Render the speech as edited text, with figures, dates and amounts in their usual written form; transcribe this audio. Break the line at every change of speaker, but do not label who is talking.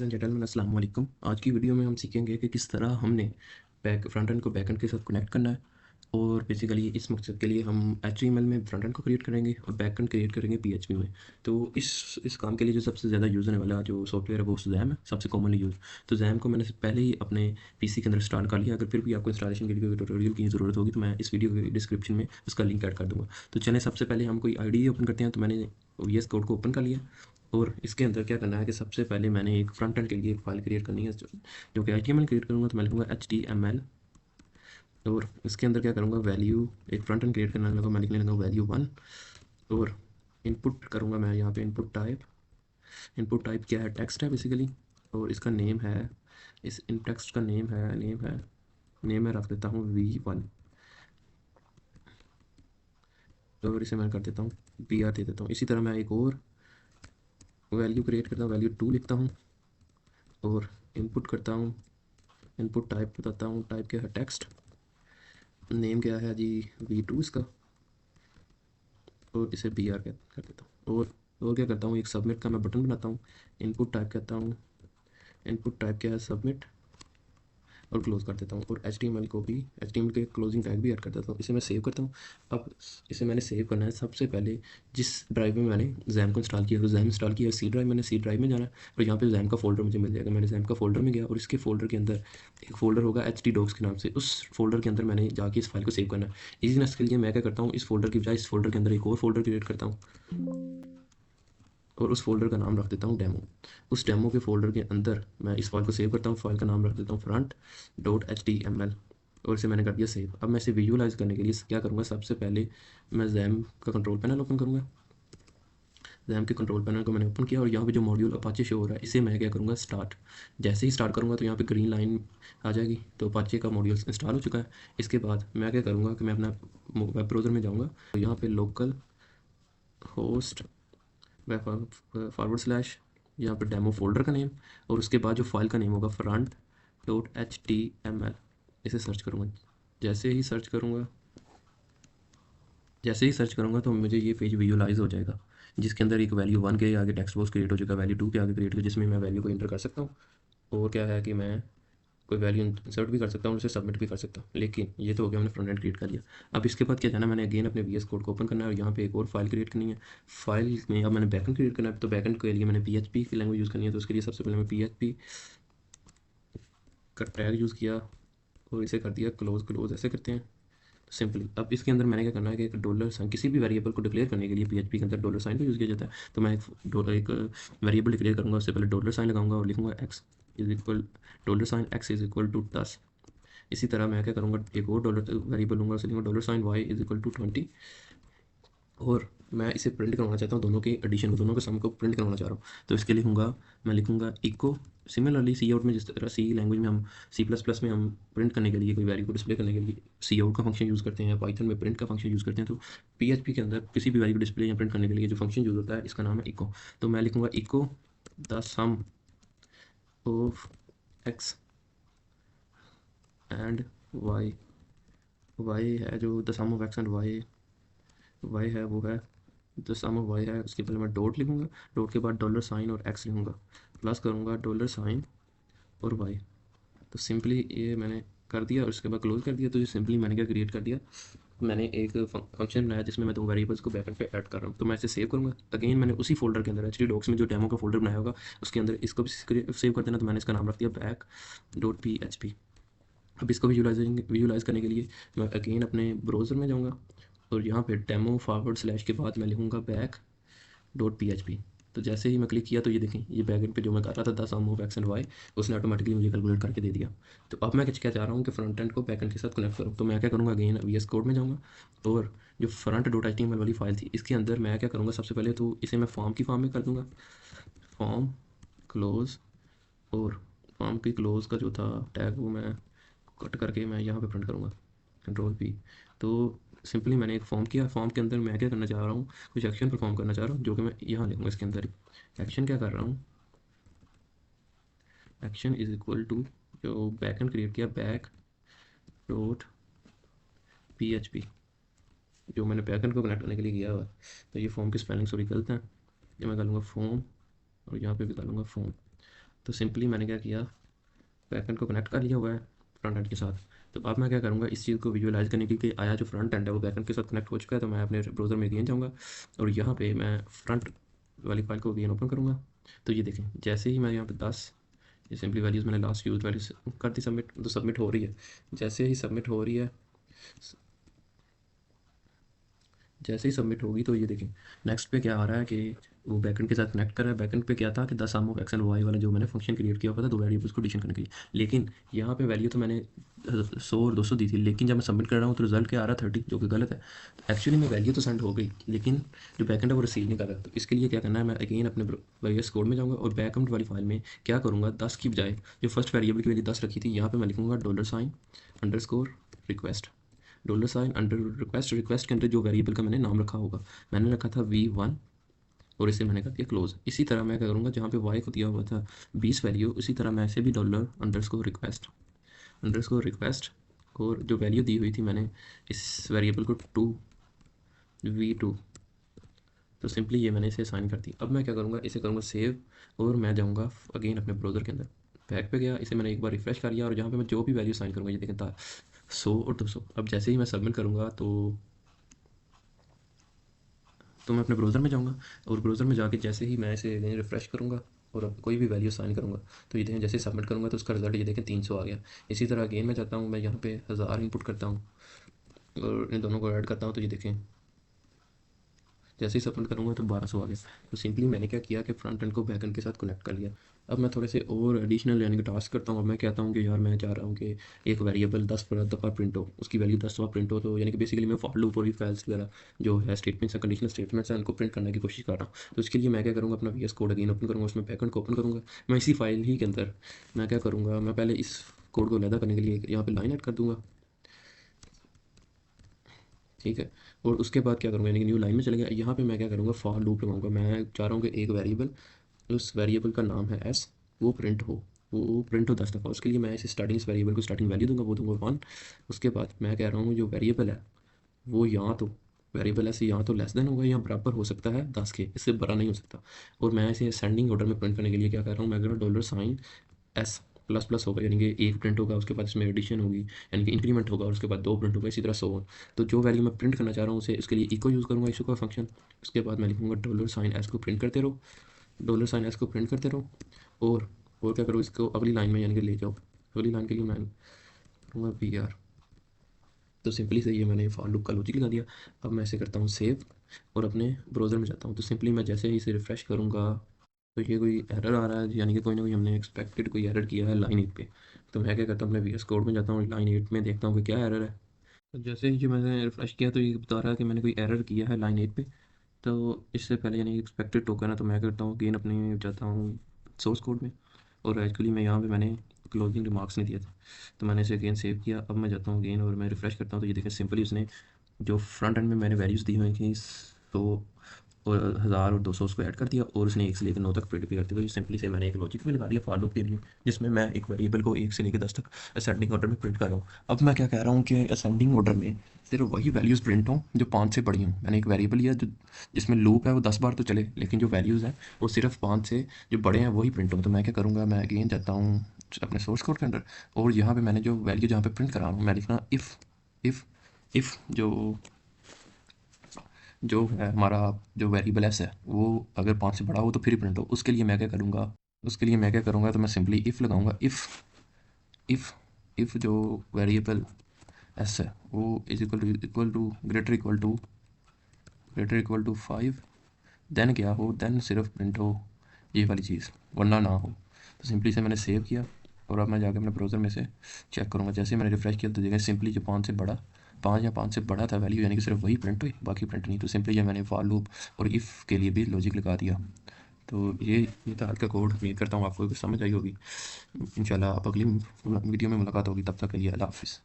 Gentleman अस्सलाम वालेकुम। आज की वीडियो में हम सीखेंगे कि किस तरह हमने फ्रंट एंड को बैक एंड के साथ कनेक्ट करना है। और बेसिकली इस मकसद के लिए हम HTML में फ्रंट एंड को क्रिएट करेंगे और बैक एंड क्रिएट करेंगे PHP में। तो इस काम के लिए जो सबसे ज़्यादा यूज़ होने वाला जो सॉफ्टवेयर है वो जैम है, सबसे कॉमनली यूज़। तो जैम को मैंने पहले ही अपने PC के अंदर इंस्टॉल कर लिया। अगर फिर भी आपको इंस्टॉलेशन के लिए कोई ट्यूटोरियल की ज़रूरत होगी तो मैं इस वीडियो के डिस्क्रिप्शन में उसका लिंक ऐड कर दूँगा। तो चलें सबसे पहले हम कोई IDE ओपन करते हैं। तो मैंने VS कोड को ओपन कर लिया और इसके अंदर क्या करना है कि सबसे पहले मैंने एक फ्रंट एंड के लिए एक फ़ाइल क्रिएट करनी है जो कि HTML क्रिएट करूँगा। तो मैं लिखूँगा HTML और इसके अंदर क्या करूँगा, वैल्यू एक फ्रंट एंड क्रिएट करने लगा, मैं लिखने लगा वैल्यू 1 और इनपुट करूँगा मैं यहाँ पे इनपुट टाइप क्या है, टेक्स्ट है बेसिकली। और इसका नेम है, इस इन टेक्स्ट का नेम मैं रख देता हूँ V1 और इसे मैं कर देता हूँ BR दे देता हूँ। इसी तरह मैं एक और वैल्यू क्रिएट करता हूँ, वैल्यू 2 लिखता हूँ और इनपुट करता हूँ। इनपुट टाइप बताता हूँ, टाइप क्या है, टेक्स्ट। नेम क्या है जी, V2 इसका, और इसे BR कर देता हूँ। और क्या करता हूँ, एक सबमिट का मैं बटन बनाता हूँ। इनपुट टाइप कहता हूँ, इनपुट टाइप क्या है, सबमिट, और क्लोज कर देता हूँ। और HTML के क्लोजिंग टैग भी ऐड कर देता हूँ। इसे मैं सेव करता हूँ। अब इसे मैंने सेव करना है सबसे पहले जिस ड्राइव में मैंने जैम को इंस्टॉल किया, तो जैम इंस्टॉल किया सी ड्राइव, मैंने सी ड्राइव में जाना है और यहाँ पे जैम का फोल्डर मुझे मिल जाएगा। मैंने जैम का फोल्डर में गया और इसके फोल्डर के अंदर एक फोल्डर होगा HTDocs के नाम से। उस फोल्डर के अंदर मैंने जाके इस फाइल को सेव करना है। ईजीनेस के लिए मैं क्या करता हूँ, इस फोल्डर की बजाय इस फोल्डर के अंदर एक और फोल्डर क्रिएट करता हूँ और उस फोल्डर का नाम रख देता हूँ डेमो। उस डेमो के फोल्डर के अंदर मैं इस फाइल को सेव करता हूँ। फाइल का नाम रख देता हूँ front.html और इसे मैंने कर दिया सेव। अब मैं इसे विजुअलाइज करने के लिए क्या करूँगा, सबसे पहले मैं जैम का कंट्रोल पैनल ओपन करूँगा। जैम के कंट्रोल पैनल को मैंने ओपन किया और यहाँ पे जो मॉड्यूल अपाचे शो हो रहा है इसे मैं क्या करूँगा, स्टार्ट। जैसे ही स्टार्ट करूँगा तो यहाँ पे ग्रीन लाइन आ जाएगी, तो अपाचे का मॉड्यूल इंस्टॉल हो चुका है। इसके बाद मैं क्या करूँगा कि मैं अपना वेब ब्राउज़र में जाऊँगा, तो यहाँ पे लोकल होस्ट // यहाँ पर डेमो फोल्डर का नेम और उसके बाद जो फाइल का नेम होगा front.html, इसे सर्च करूँगा। जैसे ही सर्च करूँगा तो मुझे ये पेज विजुअलाइज हो जाएगा, जिसके अंदर एक वैल्यू 1 के आगे टेक्स्ट बॉक्स क्रिएट हो चुका है, वैल्यू 2 के आगे क्रिएट हो, जिसमें मैं वैल्यू को इंटर कर सकता हूँ। और क्या है कि मैं कोई वैल्यू इंसर्ट भी कर सकता हूँ, उसे सबमिट भी कर सकता हूँ। लेकिन ये तो हो गया, मैंने फ्रंट एंड क्रिएट कर लिया। अब इसके बाद क्या जाना, मैंने अगेन अपने VS कोड को ओपन करना है और यहाँ पे एक और फाइल क्रिएट करनी है। फाइल में अब मैंने बैकएंड क्रिएट करना है, तो बैकएंड के लिए मैंने PHP की लैंग्वेज यूज़ करनी है। तो उसके लिए सबसे पहले मैं PHP का टैग यूज़ किया और इसे कर दिया क्लोज ऐसे करते हैं सिंपली। अब इसके अंदर मैंने क्या करना है कि एक डॉलर साइन, किसी भी वेरिएबल को डिक्लेयर करने के लिए PHP के अंदर डॉलर साइन का यूज़ किया जाता है। तो मैं एक वेरिएबल डिक्लेयर करूँगा, उससे पहले डॉलर साइन लगाऊंगा और लिखूँगा $x=10। इसी तरह मैं क्या करूँगा, एक और डॉलर वेरिएबल लूँगा, उसे लिखूँगा $y=20। और मैं इसे प्रिंट करवाना चाहता हूँ, दोनों के एडिशन को, दोनों के सम को प्रिंट करवाना चाह रहा हूँ। तो इसके लिए मैं लिखूँगा इको। सिमिलरली सी आउट में, जिस तरह सी लैंग्वेज में हम C++ में हम प्रिंट करने के लिए कोई वैल्यू को डिस्प्ले करने के लिए सी आउट का फंक्शन यूज़ करते हैं, पाइथन में प्रिंट का फंक्शन यूज़ करते हैं, तो PHP के अंदर किसी भी वैल्यू को डिस्प्ले या प्रिंट करने के लिए जो फंक्शन यूज़ होता है इसका नाम है इको। तो मैं लिखूँगा echo the sum of x and y। y है जो the sum of x and y है, वो है द सम ऑफ y है। उसके पहले मैं डॉट लिखूँगा, डॉट के बाद डॉलर साइन और x लिखूँगा, प्लस करूँगा डॉलर साइन और y। तो सिंपली ये मैंने कर दिया और उसके बाद क्लोज कर दिया। तो ये सिंपली मैंने क्या क्रिएट कर दिया, मैंने एक फंक्शन बनाया जिसमें मैं दो वेरिएबल्स को बैकएंड पे ऐड कर रहा हूँ। तो मैं इसे सेव करूँगा। अगेन मैंने उसी फोल्डर के अंदर HTDocs में जो डेमो का फोल्डर बनाया होगा उसके अंदर इसको भी सेव कर देना। तो मैंने इसका नाम रख दिया back.php। अब इसको विजुलाइज करने के लिए मैं अगेन अपने ब्राउज़र में जाऊँगा और यहाँ पे डेमो / के बाद मैं लिखूँगा back.php। तो जैसे ही मैं क्लिक किया तो ये देखें, ये बैकएंड पे जो मैं कर रहा था the sum of x and y, उसने ऑटोमेटिकली मुझे कैलकुलेट करके दे दिया। तो अब मैं क्या चाह रहा हूँ कि फ्रंट एंड को बैकएंड के साथ कनेक्ट करूँ। तो मैं क्या करूँगा, अगेन VS कोड में जाऊँगा और जो front.html वाली फाइल थी इसके अंदर मैं क्या करूँगा, सबसे पहले तो इसे मैं फॉर्म में कर दूँगा, फॉर्म क्लोज। और फॉर्म की क्लोज का जो था टैग वो मैं कट करके मैं यहाँ पे प्रिंट करूँगा, Ctrl+P। तो सिंपली मैंने एक फॉर्म किया, फॉर्म के अंदर मैं क्या करना चाह रहा हूँ, कुछ एक्शन परफॉर्म करना चाह रहा हूँ, जो कि मैं यहाँ लिखूँगा इसके अंदर। एक्शन क्या कर रहा हूँ, एक्शन इज इक्वल टू जो बैकएंड क्रिएट किया back.php, जो मैंने बैकएंड को कनेक्ट करने के लिए किया हुआ। तो ये फॉर्म की स्पेलिंग सॉरी गलत है, ये मैं डालूँगा फॉर्म और यहाँ पे भी डालूँगा फॉर्म। तो सिंपली मैंने क्या किया, बैकएंड को कनेक्ट कर लिया हुआ है फ्रंट एंड के साथ। तो अब मैं क्या करूँगा, इस चीज़ को विजुअलाइज करने के लिए आया जो फ्रंट एंड है वो बैकएंड के साथ कनेक्ट हो चुका है, तो मैं अपने ब्राउज़र में अगेन जाऊँगा और यहाँ पे मैं फ्रंट वाली फाइल को अगेन ओपन करूँगा। तो ये देखें, जैसे ही मैं यहाँ पे 10 ये सिंपली वैल्यूज़ मैंने लास्ट यूज वैल्यूज कर दी सबमिट, तो सबमिट हो रही है। जैसे ही सबमिट हो रही है, जैसे ही सबमिट होगी तो ये देखें नेक्स्ट पे क्या आ रहा है कि वो बैकएंड के साथ कनेक्ट कर रहा है। बैकएंड पे क्या था कि the sum of X and Y वाला जो मैंने फंक्शन क्रिएट किया हुआ था दो वेरिएबल्स को एडिशन करने के लिए, लेकिन यहाँ पे वैल्यू तो मैंने 100 और 200 दी थी, लेकिन जब मैं सबमिट कर रहा हूँ तो रिजल्ट क्या आ रहा है 30, जो कि गलत है। तो एक्चुअली में वैल्यू तो सेंड हो गई, लेकिन जो बैकएंड है वो रिसीव नहीं कर रहा। तो इसके लिए क्या करना है, मैं अगेन अपने VS कोड में जाऊँगा और बैकएंड वाली फाइल में क्या करूँगा, 10 की बजाय जो फर्स्ट वेरिएबल की वैल्यू 10 रखी थी, यहाँ पर मैं लिखूँगा $_रिक्वेस्ट, $_ अंडर रिक्वेस्ट। रिक्वेस्ट के अंदर जो वेरिएबल का मैंने नाम रखा होगा, मैंने रखा था V1 और इसे मैंने कर दिया क्लोज। इसी तरह मैं क्या करूँगा, जहाँ पे वाई को दिया हुआ था 20 वैल्यू, उसी तरह मैं ऐसे भी $_रिक्वेस्ट और जो वैल्यू दी हुई थी मैंने इस वेरिएबल को 2v2, तो सिंपली ये मैंने इसे साइन कर दी। अब मैं क्या करूँगा, इसे करूँगा सेव और मैं जाऊँगा अगेन अपने ब्राउज़र के अंदर, बैक पे गया, इसे मैंने एक बार रिफ्रेश कर लिया और जहाँ पे मैं जो भी वैल्यू साइन करूँगा, ये देखें था 100 और 200। अब जैसे ही मैं सबमिट करूँगा तो मैं अपने ब्राउज़र में जाऊँगा और ब्राउज़र में जाके जैसे ही मैं इसे रिफ़्रेश करूँगा और अब कोई भी वैल्यू साइन करूँगा, तो ये देखें जैसे सबमिट करूँगा तो उसका रिजल्ट ये देखें 300 आ गया। इसी तरह अगेन मैं चाहता हूँ, मैं यहाँ पे 1000 इनपुट करता हूँ और इन दोनों को ऐड करता हूँ, तो ये देखें जैसे ही सबमिट करूँगा तो 1200 आ गया। तो सिंपली मैंने क्या किया कि फ्रंट एंड को बैक एंड के साथ कनेक्ट कर लिया। अब मैं थोड़े से और एडिशनल यानी कि टास्क करता हूँ। अब मैं कहता हूँ कि यार मैं चाह रहा हूँ कि एक वेरिएबल 10 दफ़ा प्रिंट हो, उसकी वैल्यू 10 दफ़ा प्रिंट हो, तो यानी कि बेसिकली मैं फॉर लूप और इफ एल्स वगैरह जो है स्टेटमेंट्स हैं, कंडीशनल स्टेटमेंट्स हैं, उनको प्रिंट करने की कोशिश कर रहा हूँ। तो इसके लिए मैं क्या करूँगा, अपना VS कोड अगेन ओपन करूँगा, उसमें बैक एंड को ओपन करूँगा। मैं इसी फाइल ही के अंदर मैं क्या करूँगा, मैं पहले इस कोड को अलग करने के लिए यहाँ पर लाइन ऐड कर दूँगा, ठीक है। और उसके बाद क्या करूँगा, यानी कि न्यू लाइन में चले गया। यहाँ पे मैं क्या करूँगा, फॉर लूप लगाऊंगा। मैं चाह रहा हूँ कि एक वेरिएबल, उस वेरिएबल का नाम है s, वो प्रिंट हो, वो प्रिंट हो 10 दफ़ा। उसके लिए मैं इस स्टार्टिंग इस वेरिएबल को स्टार्टिंग वैल्यू दूंगा, वो दूंगा 1। उसके बाद मैं कह रहा हूँ जो वेरिएबल है वो यहाँ तो वेरिएबल ऐसे यहाँ तो लेस देन होगा या बराबर हो सकता है 10 के, इससे बड़ा नहीं हो सकता। और मैं इसे असेंडिंग ऑर्डर में प्रिंट करने के लिए क्या कर रहा हूँ, मैं अगर $$s प्लस प्लस होगा, यानी कि एक प्रिंट होगा, उसके बाद इसमें एडिशन होगी यानी कि इंक्रीमेंट होगा, और उसके बाद 2 प्रिंट होगा, इसी तरह सो ऑन। तो जो वैल्यू मैं प्रिंट करना चाह रहा हूँ उसे उसके लिए इको यूज़ करूँगा, इको का फंक्शन। उसके बाद मैं लिखूँगा $$s को प्रिंट करते रहो, $$s को प्रिंट करते रहो। और क्या करो, इसको अगली लाइन में यानी कि ले जाओ। अगली लाइन के लिए मैं करूँगा PR। तो सिंपली से ये मैंने फॉर लूप का लॉजिक लगा दिया। अब मैं इसे करता हूँ सेव और अपने ब्राउज़र में जाता हूँ। तो सिंपली मैं जैसे ही इसे रिफ़्रेश करूँगा तो ये कोई एरर आ रहा है, यानी कि कोई ना कोई हमने एक्सपेक्टेड कोई एरर किया है लाइन 8 पे। तो मैं क्या करता हूँ, अपने VS कोड में जाता हूँ, लाइन 8 में देखता हूँ कि क्या एरर है। तो जैसे ही मैंने रिफ़्रेश किया तो ये बता रहा है कि मैंने कोई एरर किया है लाइन 8 पे। तो इससे पहले यानी एक्सपेक्टेड टोकन है, तो मैं करता हूँ अगेन अपने जाता हूँ सोर्स कोड में, और एक्चुअली मैं यहाँ पे मैंने क्लोजिंग रिमार्क्स नहीं दिए थे, तो मैंने इसे अगेन सेव किया। अब मैं जाता हूँ अगेन और मैं रिफ़्रेश करता हूँ, तो ये देखें सिंपली उसने जो फ्रंट एंड में मैंने वैल्यूज़ दी हुई थी 100 और 1000 और 200 उसको ऐड कर दिया, और उसने 1 से लेकर 9 तक प्रिंट भी कर दिया। तो ये सिंपली से मैंने एक लॉजिक भी लगा दिया फॉर लूप के लिए, जिसमें मैं एक वेरिएबल को 1 से लेकर 10 तक असेंडिंग ऑर्डर में प्रिंट कर रहा हूँ। अब मैं क्या कह रहा हूँ कि असेंडिंग ऑर्डर में सिर्फ वही वैल्यूज़ प्रिंट हों जो 5 से बड़ी हों। मैंने एक वेरिएबल लिया जो जिसमें लूप है वो 10 बार तो चले, लेकिन जो वैल्यूज़ हैं वो सिर्फ 5 से जो बड़े हैं वही प्रिंट हों। तो मैं क्या करूँगा, मैं अगेन जाता हूँ अपने सोर्स कोड के अंदर, और यहाँ पे मैंने जो वैल्यू जहाँ पे प्रिंट करा रहा हूँ मैं लिखना इफ़ जो है हमारा जो वेरिएबल एस है वो अगर 5 से बड़ा हो तो फिर ही प्रिंट हो। उसके लिए मैं क्या करूँगा, तो मैं सिंपली इफ़ लगाऊंगा। इफ़ जो वेरिएबल एस है वो इक्वल टू 5, देन क्या हो, देन सिर्फ प्रिंट हो ये वाली चीज़, वरना ना हो। तो सिंपली से मैंने सेव किया और अब मैं जाकर अपने ब्राउज़र में से चेक करूँगा। जैसे मैंने रिफ्रेश किया तो देखा सिंपली जो 5 या 5 से बड़ा था वैल्यू, यानी कि सिर्फ वही प्रिंट हुई, बाकी प्रिंट नहीं। तो सिंपली ये मैंने फॉर लूप और इफ़ के लिए भी लॉजिक लगा दिया। तो ये था आज का कोड। उम्मीद करता हूँ आपको कुछ समझ आई होगी। इंशाल्लाह आप अगली वीडियो में मुलाकात होगी, तब तक के लिए अल्लाह हाफ़िज़।